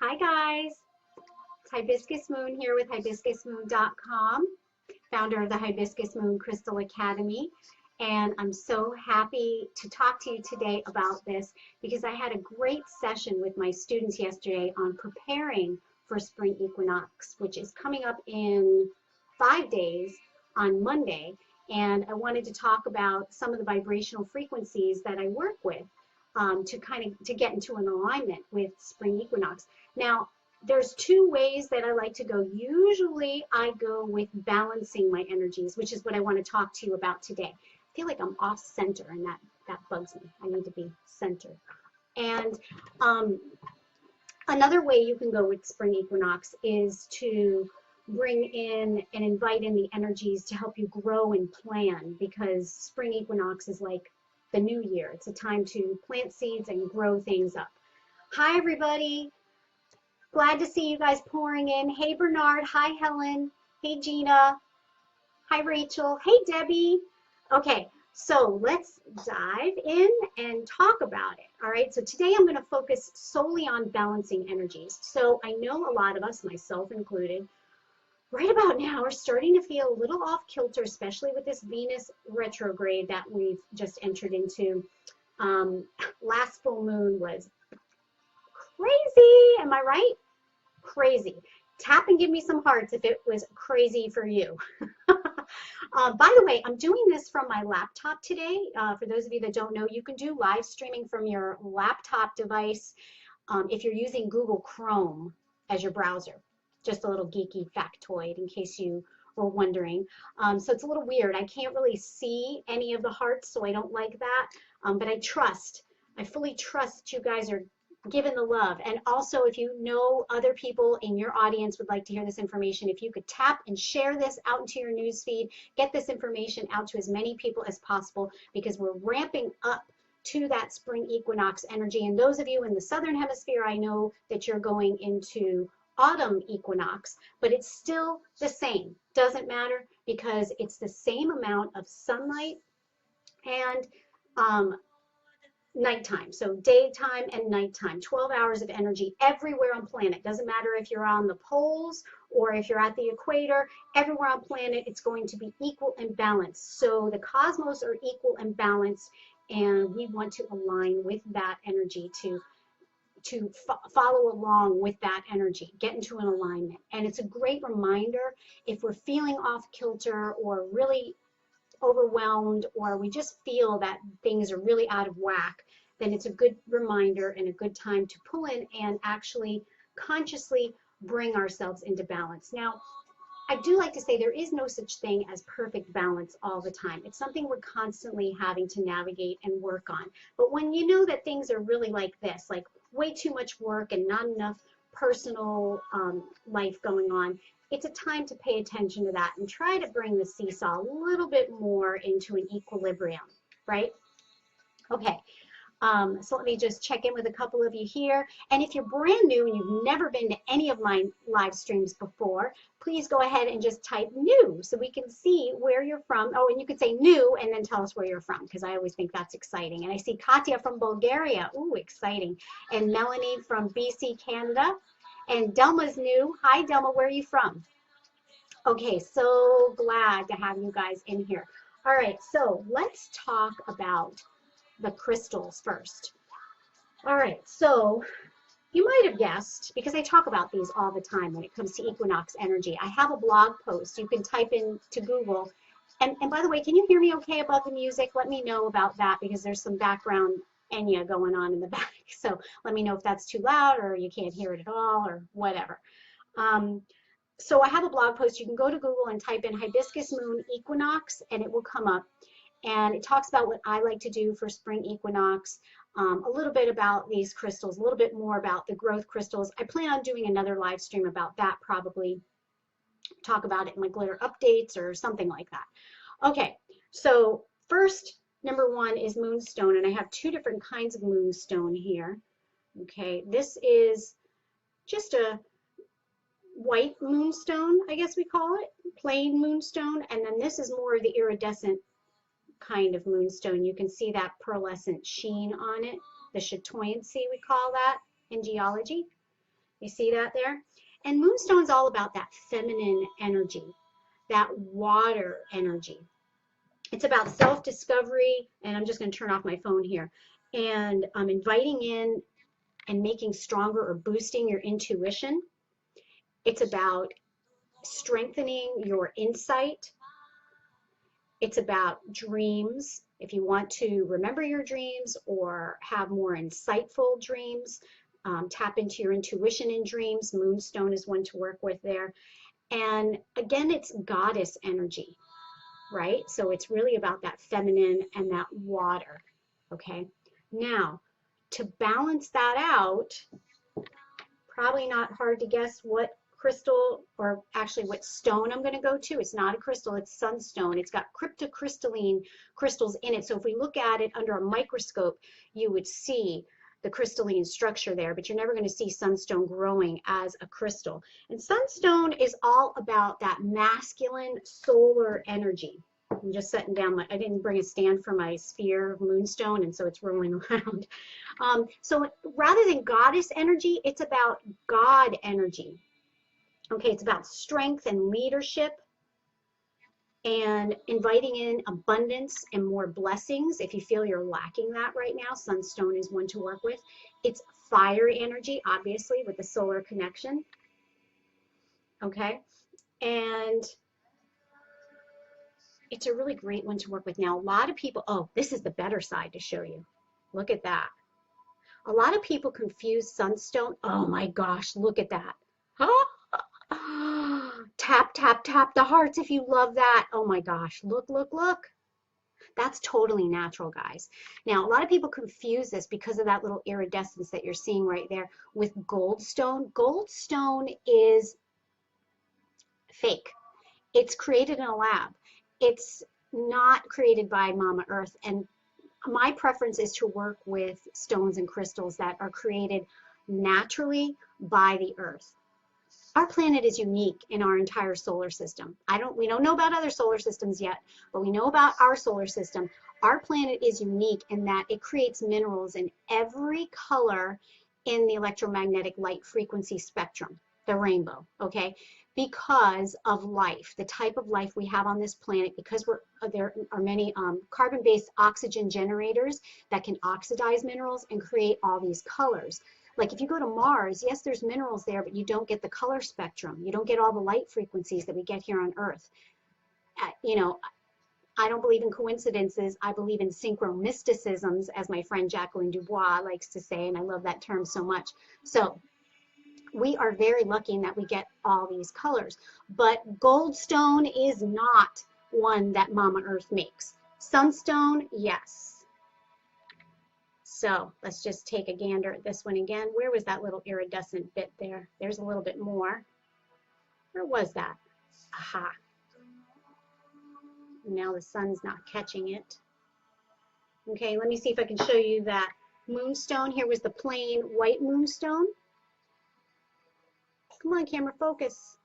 Hi guys, it's Hibiscus Moon here with hibiscusmoon.com, founder of the Hibiscus Moon Crystal Academy. And I'm so happy to talk to you today about this because I had a great session with my students yesterday on preparing for spring equinox, which is coming up in 5 days on Monday. And I wanted to talk about some of the vibrational frequencies that I work with to get into an alignment with spring equinox. Now, there's two ways that I like to go. Usually I go with balancing my energies, which is what I want to talk to you about today. I feel like I'm off center and that bugs me. I need to be centered. And another way you can go with spring equinox is to bring in and invite in the energies to help you grow and plan, because spring equinox is like the new year. It's a time to plant seeds and grow things up. Hi, everybody. Glad to see you guys pouring in. Hey, Bernard. Hi, Helen. Hey, Gina. Hi, Rachel. Hey, Debbie. Okay, so let's dive in and talk about it. All right, so today I'm going to focus solely on balancing energies. So I know a lot of us, myself included, right about now are starting to feel a little off kilter, especially with this Venus retrograde that we've just entered into. Last full moon was crazy. Am I right? Crazy. Tap and give me some hearts if it was crazy for you. By the way, I'm doing this from my laptop today. For those of you that don't know, you can do live streaming from your laptop device if you're using Google Chrome as your browser. Just a little geeky factoid in case you were wondering. So it's a little weird. I can't really see any of the hearts, so I don't like that. But I fully trust you guys are given the love. And also, if you know other people in your audience would like to hear this information, if you could tap and share this out into your newsfeed, get this information out to as many people as possible, because we're ramping up to that spring equinox energy. And those of you in the southern hemisphere, I know that you're going into autumn equinox, but it's still the same. Doesn't matter, because it's the same amount of sunlight and nighttime. So daytime and nighttime, 12 hours of energy everywhere on planet. Doesn't matter if you're on the poles or if you're at the equator, everywhere on planet, it's going to be equal and balanced. So the cosmos are equal and balanced, and we want to align with that energy to follow along with that energy, get into an alignment. And it's a great reminder if we're feeling off kilter or really overwhelmed, or we just feel that things are really out of whack, then it's a good reminder and a good time to pull in and actually consciously bring ourselves into balance. Now, I do like to say there is no such thing as perfect balance all the time. It's something we're constantly having to navigate and work on. But when you know that things are really like this, like way too much work and not enough personal life going on, it's a time to pay attention to that and try to bring the seesaw a little bit more into an equilibrium, right? Okay. So let me just check in with a couple of you here. And if you're brand new and you've never been to any of my live streams before, please go ahead and just type new so we can see where you're from. Oh, and you could say new and then tell us where you're from, because I always think that's exciting. And I see Katya from Bulgaria. Ooh, exciting. And Melanie from BC, Canada. And Delma's new. Hi, Delma, where are you from? Okay, so glad to have you guys in here. All right, so let's talk about the crystals first. All right, so you might have guessed, because I talk about these all the time when it comes to equinox energy. I have a blog post. You can type in to Google. And by the way, can you hear me okay above the music? Let me know about that, because there's some background Enya going on in the back. So let me know if that's too loud or you can't hear it at all or whatever. So I have a blog post. You can go to Google and type in Hibiscus Moon Equinox and it will come up. And it talks about what I like to do for spring equinox, a little bit about these crystals, a little bit more about the growth crystals. I plan on doing another live stream about that, probably talk about it in my glitter updates or something like that. Okay, so first, number one is moonstone, and I have two different kinds of moonstone here. Okay, this is just a white moonstone, I guess we call it, plain moonstone, and then this is more of the iridescent kind of moonstone. You can see that pearlescent sheen on it, the chatoyancy we call that in geology. You see that there? And moonstone's all about that feminine energy, that water energy. It's about self-discovery, and I'm just going to turn off my phone here, and inviting in and making stronger or boosting your intuition. It's about strengthening your insight. It's about dreams. If you want to remember your dreams or have more insightful dreams, tap into your intuition in dreams. Moonstone is one to work with there. And again, it's goddess energy, right? So it's really about that feminine and that water, okay? Now, to balance that out, probably not hard to guess what crystal, or actually what stone I'm going to go to. It's not a crystal, it's sunstone. It's got cryptocrystalline crystals in it. So if we look at it under a microscope, you would see the crystalline structure there, but you're never going to see sunstone growing as a crystal. And sunstone is all about that masculine solar energy. I'm just setting down I didn't bring a stand for my sphere of moonstone, and so it's rolling around. So rather than goddess energy, it's about God energy. Okay, it's about strength and leadership and inviting in abundance and more blessings. If you feel you're lacking that right now, sunstone is one to work with. It's fire energy, obviously, with the solar connection. Okay, and it's a really great one to work with. Now, a lot of people, oh, this is the better side to show you. Look at that. A lot of people confuse sunstone. Oh my gosh, look at that. Huh? Tap, tap, tap the hearts if you love that. Oh my gosh, look, look, look. That's totally natural, guys. Now, a lot of people confuse this because of that little iridescence that you're seeing right there with goldstone. Goldstone is fake. It's created in a lab. It's not created by Mama Earth. And my preference is to work with stones and crystals that are created naturally by the Earth. Our planet is unique in our entire solar system. We don't know about other solar systems yet, but we know about our solar system. Our planet is unique in that it creates minerals in every color in the electromagnetic light frequency spectrum, the rainbow, okay? Because of life, the type of life we have on this planet, because there are many carbon-based oxygen generators that can oxidize minerals and create all these colors. Like if you go to Mars, yes, there's minerals there, but you don't get the color spectrum. You don't get all the light frequencies that we get here on Earth. You know, I don't believe in coincidences. I believe in synchromisticisms, as my friend Jacqueline Dubois likes to say, and I love that term so much. So we are very lucky in that we get all these colors. But goldstone is not one that Mama Earth makes. Sunstone, yes. So let's just take a gander at this one again. Where was that little iridescent bit there? There's a little bit more. Where was that? Aha. Now the sun's not catching it. Okay, let me see if I can show you that moonstone. Here was the plain white moonstone. Come on, camera, focus.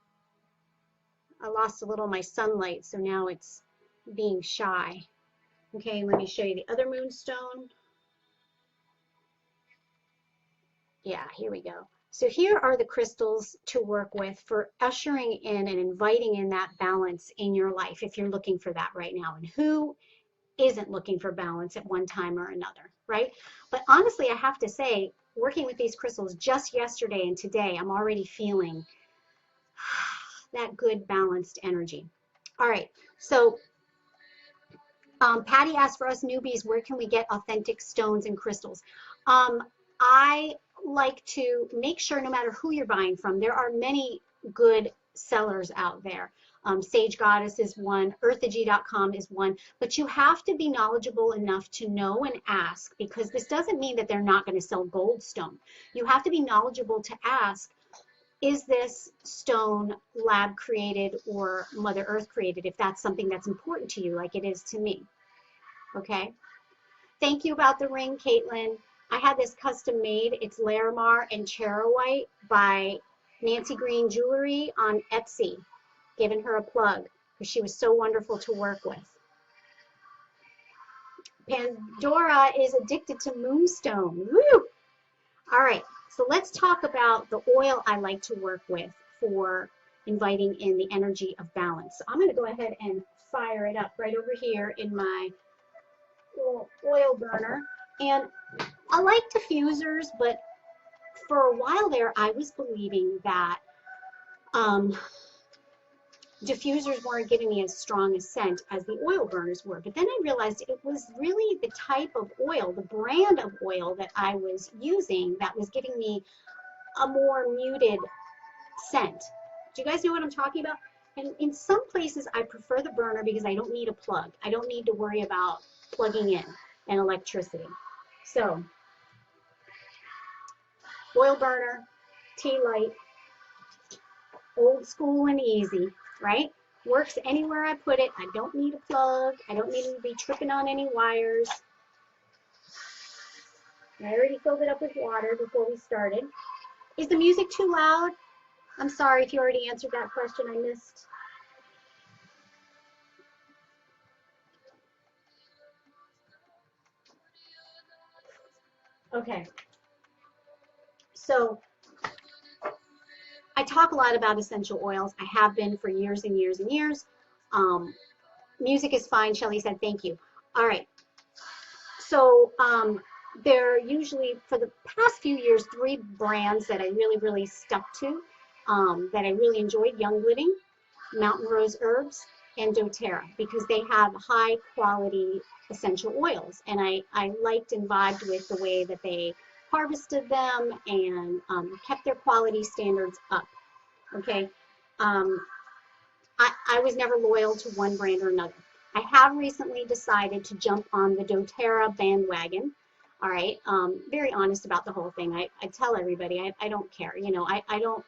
I lost a little of my sunlight, so now it's being shy. Okay, let me show you the other moonstone. Yeah, here we go. So here are the crystals to work with for ushering in and inviting in that balance in your life if you're looking for that right now. And who isn't looking for balance at one time or another, right? But honestly, I have to say, working with these crystals just yesterday and today, I'm already feeling that good balanced energy. All right, so Patty asked for us newbies, where can we get authentic stones and crystals? I like to make sure no matter who you're buying from, there are many good sellers out there. Sage Goddess is one, earthology.com is one, but you have to be knowledgeable enough to know and ask, because this doesn't mean that they're not going to sell goldstone. You have to be knowledgeable to ask, is this stone lab created or Mother Earth created, if that's something that's important to you, like it is to me. Okay. Thank you about the ring, Caitlin. I had this custom made. It's Larimar and Charoite by Nancy Green Jewelry on Etsy. Giving her a plug because she was so wonderful to work with. Pandora is addicted to moonstone. Woo! All right, So let's talk about the oil I like to work with for inviting in the energy of balance. So I'm going to go ahead and fire it up right over here in my little oil burner. And I like diffusers, but for a while there, I was believing that diffusers weren't giving me as strong a scent as the oil burners were. But then I realized it was really the type of oil, the brand of oil that I was using that was giving me a more muted scent. Do you guys know what I'm talking about? And in some places, I prefer the burner because I don't need a plug. I don't need to worry about plugging in and electricity. So, oil burner, tea light, old school and easy, right? Works anywhere I put it. I don't need a plug. I don't need to be tripping on any wires. I already filled it up with water before we started. Is the music too loud? I'm sorry if you already answered that question. I missed. Okay. So I talk a lot about essential oils. I have been for years and years and years. Music is fine. Shelly said, thank you. All right. So there are usually, for the past few years, 3 brands that I really stuck to, that I really enjoyed: Young Living, Mountain Rose Herbs, and doTERRA, because they have high quality essential oils. And I liked and vibed with the way that they harvested them and kept their quality standards up. Okay. I was never loyal to one brand or another. I have recently decided to jump on the doTERRA bandwagon. All right. Very honest about the whole thing. I tell everybody I don't care. You know, I don't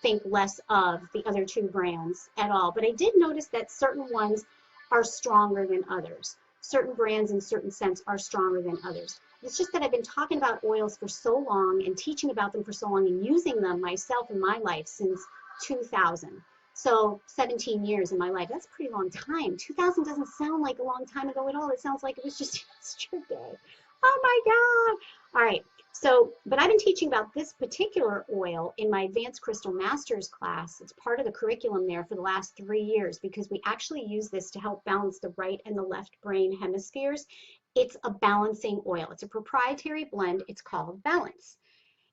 think less of the other 2 brands at all. But I did notice that certain ones are stronger than others. Certain brands in certain scents are stronger than others. It's just that I've been talking about oils for so long and teaching about them for so long and using them myself in my life since 2000. So 17 years in my life. That's a pretty long time. 2000 doesn't sound like a long time ago at all. It sounds like it was just yesterday. Oh my God. All right. So, but I've been teaching about this particular oil in my Advanced Crystal Masters class. It's part of the curriculum there for the last 3 years because we actually use this to help balance the right and the left brain hemispheres. It's a balancing oil. It's a proprietary blend. It's called Balance.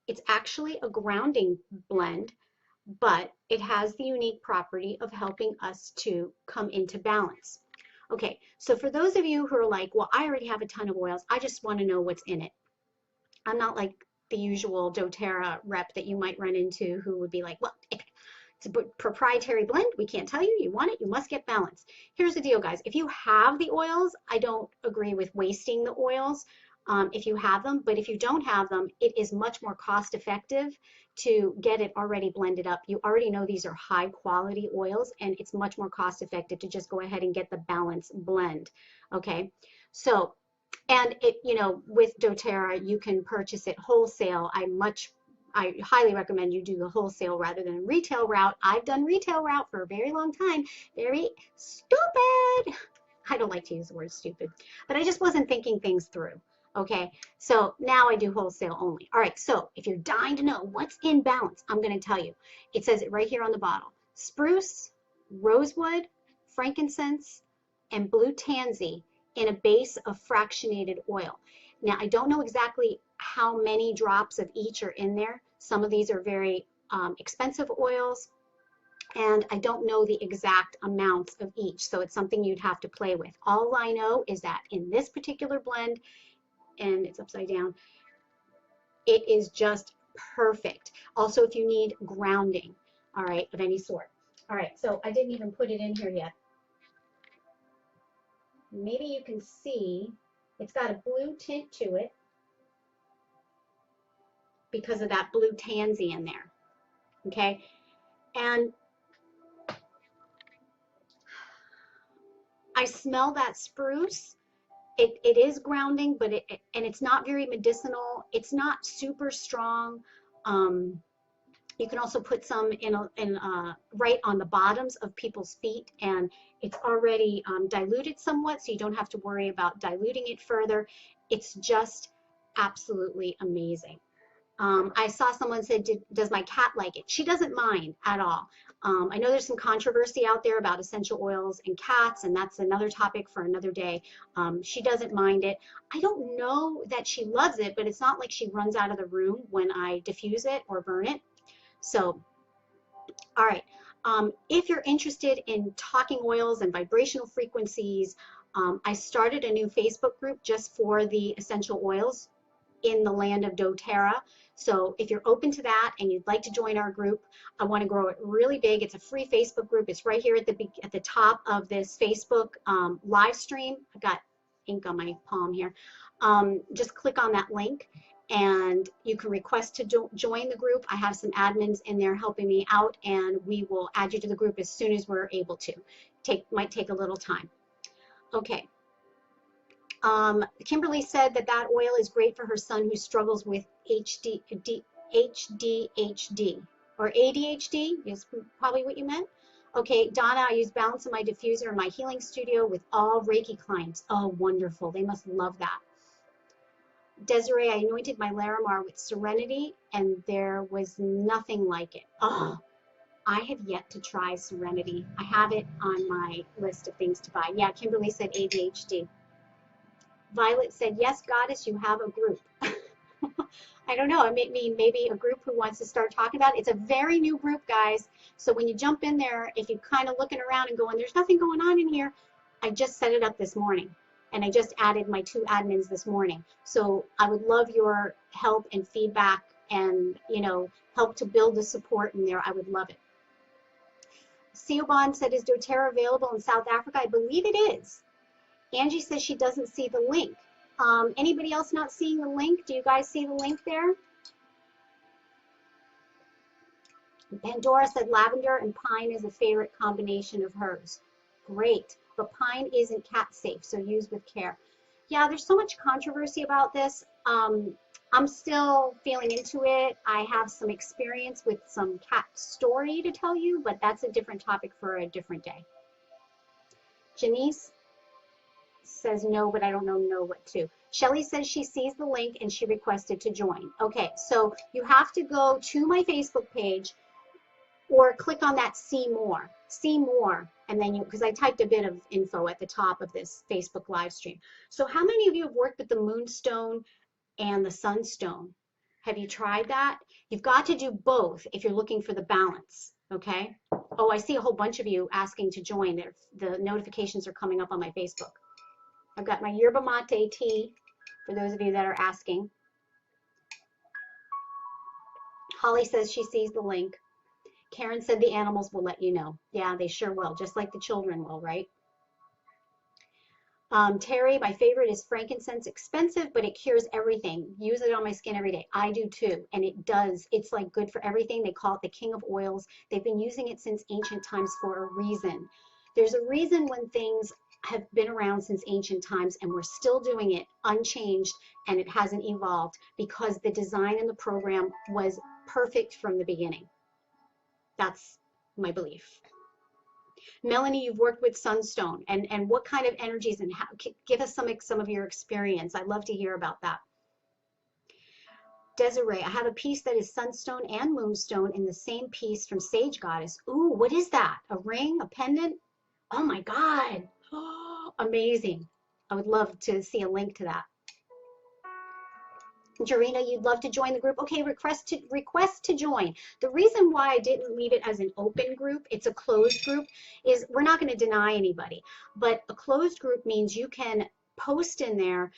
It's actually a grounding blend, but it has the unique property of helping us to come into balance. Okay, so for those of you who are like, well, I already have a ton of oils. I just want to know what's in it. I'm not like the usual doTERRA rep that you might run into who would be like, well, it's a proprietary blend. We can't tell you. You want it. You must get balance. Here's the deal, guys. If you have the oils, I don't agree with wasting the oils if you have them. But if you don't have them, it is much more cost effective to get it already blended up. You already know these are high quality oils, and it's much more cost effective to just go ahead and get the Balance blend. Okay. So, and it, you know, with doTERRA, you can purchase it wholesale. I highly recommend you do the wholesale rather than retail route. I've done retail route for a very long time. Very stupid. I don't like to use the word stupid, but I just wasn't thinking things through. Okay, so now I do wholesale only. All right, so if you're dying to know what's in Balance, I'm going to tell you. It says it right here on the bottle: spruce, rosewood, frankincense, and blue tansy in a base of fractionated oil. Now, I don't know exactly how many drops of each are in there. Some of these are very expensive oils, and I don't know the exact amounts of each, so it's something you'd have to play with. All I know is that in this particular blend, and it's upside down, it is just perfect. Also, if you need grounding, all right, of any sort. All right, so I didn't even put it in here yet. Maybe you can see it's got a blue tint to it because of that blue tansy in there. Okay, and I smell that spruce. It is grounding, but and it's not very medicinal. It's not super strong. You can also put some in right on the bottoms of people's feet, and it's already diluted somewhat, so you don't have to worry about diluting it further. It's just absolutely amazing. I saw someone said, does my cat like it? She doesn't mind at all. I know there's some controversy out there about essential oils and cats, and that's another topic for another day. She doesn't mind it. I don't know that she loves it, but it's not like she runs out of the room when I diffuse it or burn it. So, all right. If you're interested in talking oils and vibrational frequencies, I started a new Facebook group just for the essential oils in the land of doTERRA. So if you're open to that and you'd like to join our group, I want to grow it really big. It's a free Facebook group. It's right here at the top of this Facebook live stream. I've got ink on my palm here. Just click on that link and you can request to join the group. I have some admins in there helping me out, and we will add you to the group as soon as we're able to. Might take a little time. Okay. Kimberly said that oil is great for her son who struggles with HDHD or ADHD is probably what you meant. Okay, Donna, I use balance in my diffuser in my healing studio with all Reiki clients. Oh, wonderful. They must love that. Desiree, I anointed my Larimar with Serenity and there was nothing like it. Oh, I have yet to try Serenity. I have it on my list of things to buy. Yeah, Kimberly said ADHD. Violet said, yes, Goddess, you have a group. I don't know. I mean, maybe a group who wants to start talking about it. It's a very new group, guys. So when you jump in there, if you're kind of looking around and going, there's nothing going on in here, I just set it up this morning. And I just added my 2 admins this morning. So I would love your help and feedback and, you know, help to build the support in there. I would love it. Siobhan said, is doTERRA available in South Africa? I believe it is. Angie says she doesn't see the link. Anybody else not seeing the link? Do you guys see the link there? Pandora said lavender and pine is a favorite combination of hers. Great, but pine isn't cat safe, so use with care. Yeah, there's so much controversy about this. I'm still feeling into it. I have some experience with some cat story to tell you, but that's a different topic for a different day. Janice says no, but I don't know what to. Shelly says she sees the link and she requested to join. Okay, so you have to go to my Facebook page or click on that see more, and then because I typed a bit of info at the top of this Facebook live stream. So how many of you have worked with the moonstone and the sunstone? Have you tried that? You've got to do both if you're looking for the balance, okay? Oh, I see a whole bunch of you asking to join. The notifications are coming up on my Facebook. I've got my yerba mate tea, for those of you that are asking. Holly says she sees the link. Karen said the animals will let you know. Yeah, they sure will, just like the children will, right? Terry, my favorite is frankincense. Expensive, but it cures everything. Use it on my skin every day. I do too, and it does. It's like good for everything. They call it the king of oils. They've been using it since ancient times for a reason. There's a reason when things have been around since ancient times and we're still doing it unchanged and it hasn't evolved, because the design and the program was perfect from the beginning. That's my belief. Melanie, you've worked with Sunstone, and what kind of energies, and how, give us some of your experience. I'd love to hear about that. Desiree, I have a piece that is Sunstone and Moonstone in the same piece from Sage Goddess. Ooh, what is that? A ring, a pendant? Oh my God. Oh, amazing. I would love to see a link to that. Jarina, you'd love to join the group. Okay, request to join. The reason why I didn't leave it as an open group, it's a closed group, is we're not going to deny anybody. But a closed group means you can post in there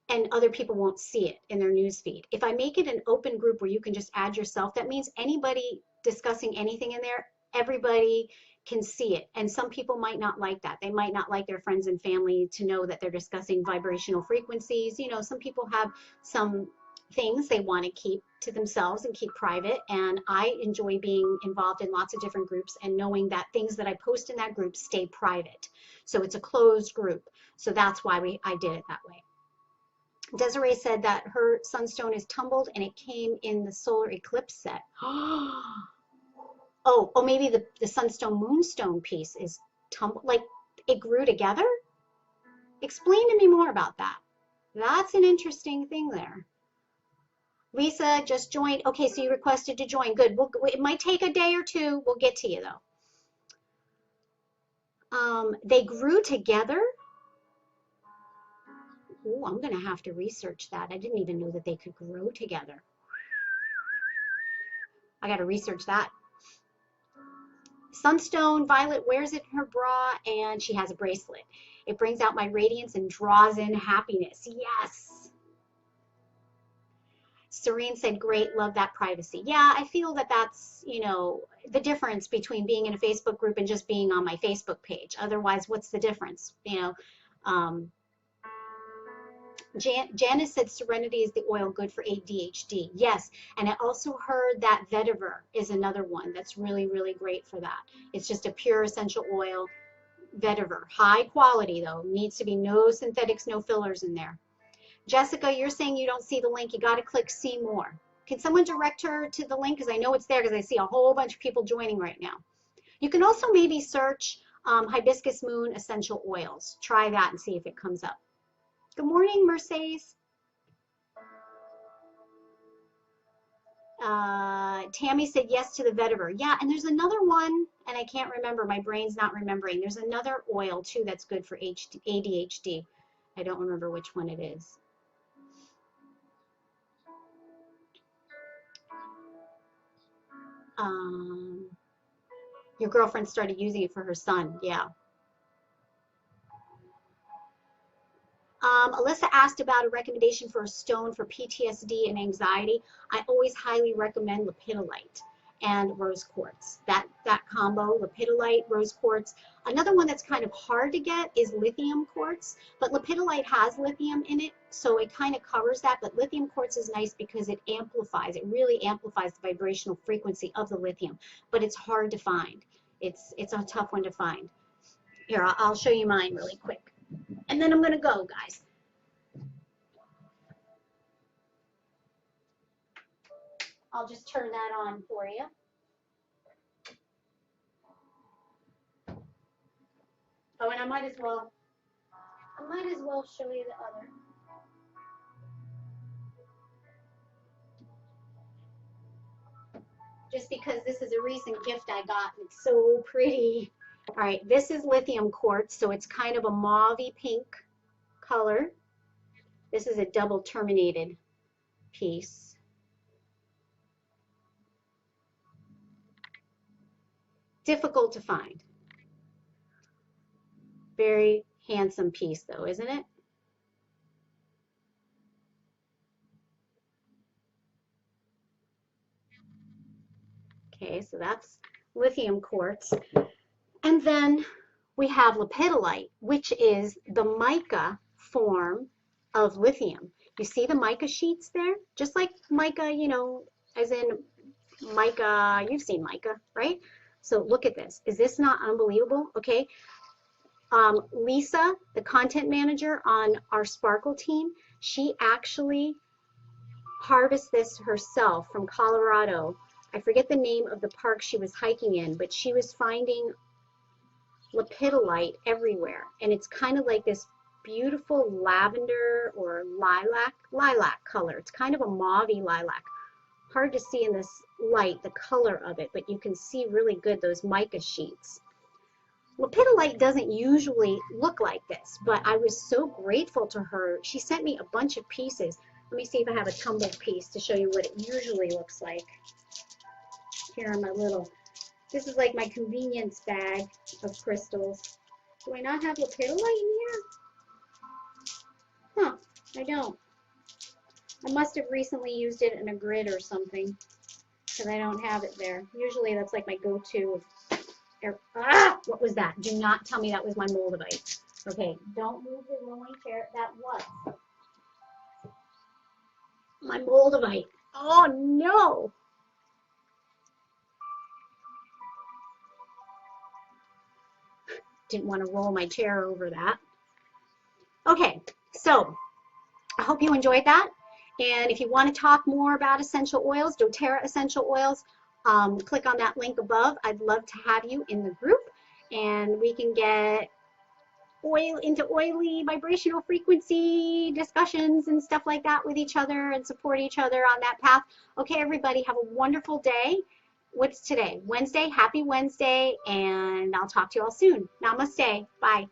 and other people won't see it in their newsfeed. If I make it an open group where you can just add yourself, that means anybody discussing anything in there, everybody can see it. And some people might not like that. They might not like their friends and family to know that they're discussing vibrational frequencies. You know, some people have some things they want to keep to themselves and keep private. And I enjoy being involved in lots of different groups and knowing that things that I post in that group stay private. So it's a closed group. So that's why I did it that way. Desiree said that her sunstone is tumbled and it came in the solar eclipse set. Oh, maybe the sunstone moonstone piece is tumbled, like it grew together? Explain to me more about that. That's an interesting thing there. Lisa just joined. Okay, so you requested to join. Good. It might take a day or two. We'll get to you though. They grew together. Oh, I'm going to have to research that. I didn't even know that they could grow together. I got to research that. Sunstone, Violet wears it in her bra and she has a bracelet. It brings out my radiance and draws in happiness. Yes. Serene said, great, love that privacy. Yeah, I feel that that's, you know, the difference between being in a Facebook group and just being on my Facebook page. Otherwise, what's the difference? You know, Janice said Serenity is the oil good for ADHD. Yes, and I also heard that vetiver is another one that's really, really great for that. It's just a pure essential oil vetiver. High quality though, needs to be no synthetics, no fillers in there. Jessica, you're saying you don't see the link. You got to click see more. Can someone direct her to the link? Because I know it's there because I see a whole bunch of people joining right now. You can also maybe search Hibiscus Moon essential oils. Try that and see if it comes up. Good morning, Mercedes. Tammy said yes to the vetiver. Yeah, and there's another one, and I can't remember. My brain's not remembering. There's another oil, too, that's good for ADHD. I don't remember which one it is. Your girlfriend started using it for her son. Yeah. Alyssa asked about a recommendation for a stone for PTSD and anxiety. I always highly recommend lepidolite and rose quartz. That combo, lepidolite, rose quartz. Another one that's kind of hard to get is lithium quartz, but lepidolite has lithium in it, so it kind of covers that. But lithium quartz is nice because it amplifies, it really amplifies the vibrational frequency of the lithium, but it's hard to find. It's a tough one to find. Here, I'll show you mine really quick. And then I'm going to go, guys. I'll just turn that on for you. Oh, and I might as well show you the other. Just because this is a recent gift I got, and it's so pretty. All right, this is lithium quartz, so it's kind of a mauvey pink color. This is a double terminated piece. Difficult to find. Very handsome piece though, isn't it? Okay, so that's lithium quartz. And then we have lepidolite, which is the mica form of lithium. You see the mica sheets there? Just like mica, you know, as in mica, you've seen mica, right? So look at this. Is this not unbelievable? Okay. Lisa, the content manager on our Sparkle team, she actually harvests this herself from Colorado. I forget the name of the park she was hiking in, but she was finding lepidolite everywhere, and it's kind of like this beautiful lavender or lilac color. It's kind of a mauvey lilac. Hard to see in this light the color of it, but you can see really good those mica sheets. Lepidolite doesn't usually look like this, but I was so grateful to her. She sent me a bunch of pieces. Let me see if I have a tumbled piece to show you what it usually looks like. Here are my little, this is like my convenience bag of crystals. Do I not have lepidolite in here? Huh, I don't. I must have recently used it in a grid or something because I don't have it there. Usually that's like my go-to. What was that? Do not tell me that was my moldavite. Okay, don't move the rolling chair. That was my moldavite. Oh no! Didn't want to roll my chair over that. Okay, so I hope you enjoyed that. And if you want to talk more about essential oils, doTERRA essential oils, click on that link above. I'd love to have you in the group, and we can get into oily vibrational frequency discussions and stuff like that with each other and support each other on that path. Okay, everybody, have a wonderful day. What's today? Wednesday. Happy Wednesday, and I'll talk to you all soon. Namaste. Bye.